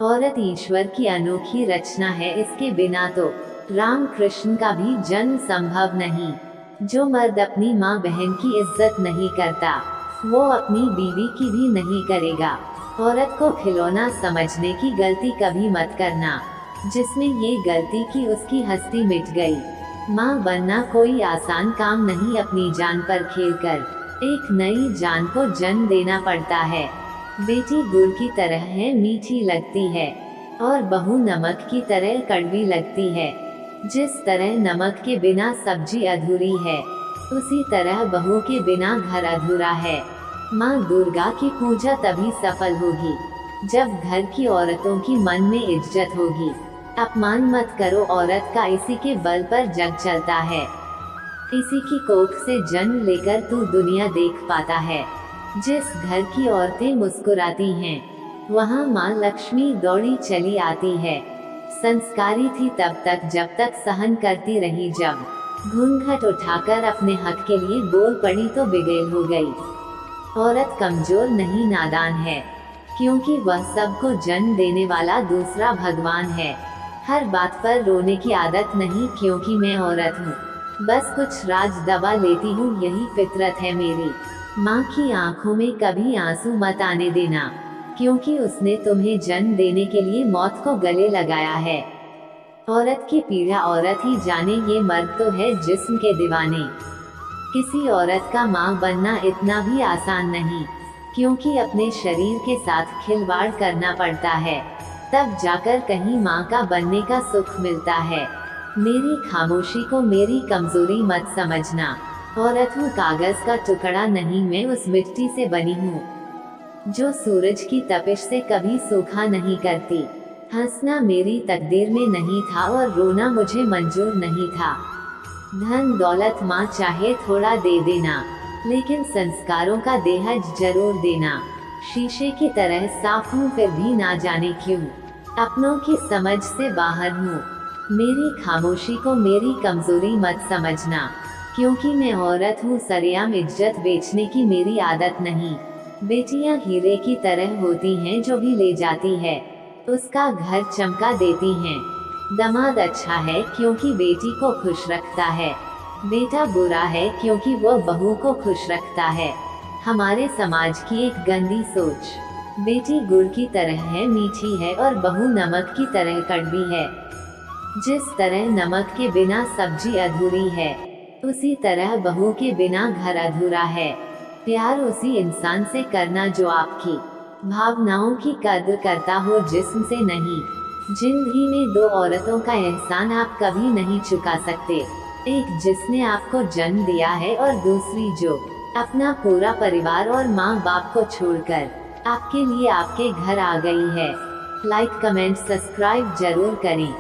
औरत ईश्वर की अनोखी रचना है, इसके बिना तो राम कृष्ण का भी जन्म संभव नहीं। जो मर्द अपनी माँ बहन की इज्जत नहीं करता, वो अपनी बीवी की भी नहीं करेगा। औरत को खिलौना समझने की गलती कभी मत करना। जिसने ये गलती की उसकी हस्ती मिट गई। माँ बनना कोई आसान काम नहीं, अपनी जान पर खेलकर एक नई जान को जन्म देना पड़ता है। बेटी गुड़ की तरह है, मीठी लगती है, और बहू नमक की तरह कड़वी लगती है। जिस तरह नमक के बिना सब्जी अधूरी है, उसी तरह बहू के बिना घर अधूरा है। माँ दुर्गा की पूजा तभी सफल होगी जब घर की औरतों की मन में इज्जत होगी। अपमान मत करो औरत का, इसी के बल पर जग चलता है। इसी की कोख से जन्म लेकर तू दुनिया देख पाता है। जिस घर की औरतें मुस्कुराती हैं, वहाँ माँ लक्ष्मी दौड़ी चली आती है। संस्कारी थी तब तक जब तक सहन करती रही, जब घूंघट उठाकर अपने हक के लिए बोल पड़ी तो बिगेल हो गई। औरत कमजोर नहीं, नादान है, क्योंकि वह सबको जन्म देने वाला दूसरा भगवान है। हर बात पर रोने की आदत नहीं, क्योंकि मैं औरत हूँ, बस कुछ राज दबा लेती हूँ, यही फितरत है मेरी। माँ की आंखों में कभी आंसू मत आने देना, क्योंकि उसने तुम्हें जन्म देने के लिए मौत को गले लगाया है। औरत की पीड़ा औरत ही जाने, ये मर्द तो है जिस्म के दीवाने। किसी औरत का माँ बनना इतना भी आसान नहीं, क्योंकि अपने शरीर के साथ खिलवाड़ करना पड़ता है, तब जाकर कहीं माँ का बनने का सुख मिलता है। मेरी खामोशी को मेरी कमजोरी मत समझना। औरत हूँ, कागज का टुकड़ा नहीं, मैं उस मिट्टी से बनी हूँ जो सूरज की तपिश से कभी सूखा नहीं करती। हंसना मेरी तकदीर में नहीं था और रोना मुझे मंजूर नहीं था। धन दौलत माँ चाहे थोड़ा दे देना, लेकिन संस्कारों का देहज जरूर देना। शीशे की तरह साफ हूँ, फिर भी ना जाने क्यों अपनों की समझ से बाहर हूँ। मेरी खामोशी को मेरी कमजोरी मत समझना, क्योंकि मैं औरत हूँ, सरेआम इज्जत बेचने की मेरी आदत नहीं। बेटियां हीरे की तरह होती हैं, जो भी ले जाती है उसका घर चमका देती हैं। दामाद अच्छा है क्योंकि बेटी को खुश रखता है, बेटा बुरा है क्योंकि वह बहू को खुश रखता है। हमारे समाज की एक गंदी सोच, बेटी गुड़ की तरह है, मीठी है, और बहू नमक की तरह कड़वी है। जिस तरह नमक के बिना सब्जी अधूरी है, उसी तरह बहू के बिना घर अधूरा है। प्यार उसी इंसान से करना जो आपकी भावनाओं की कद्र करता हो, जिस्म से नहीं। जिंदगी में दो औरतों का एहसान आप कभी नहीं चुका सकते, एक जिसने आपको जन्म दिया है और दूसरी जो अपना पूरा परिवार और माँ बाप को छोड़कर आपके लिए आपके घर आ गई है। लाइक कमेंट सब्सक्राइब जरूर करें।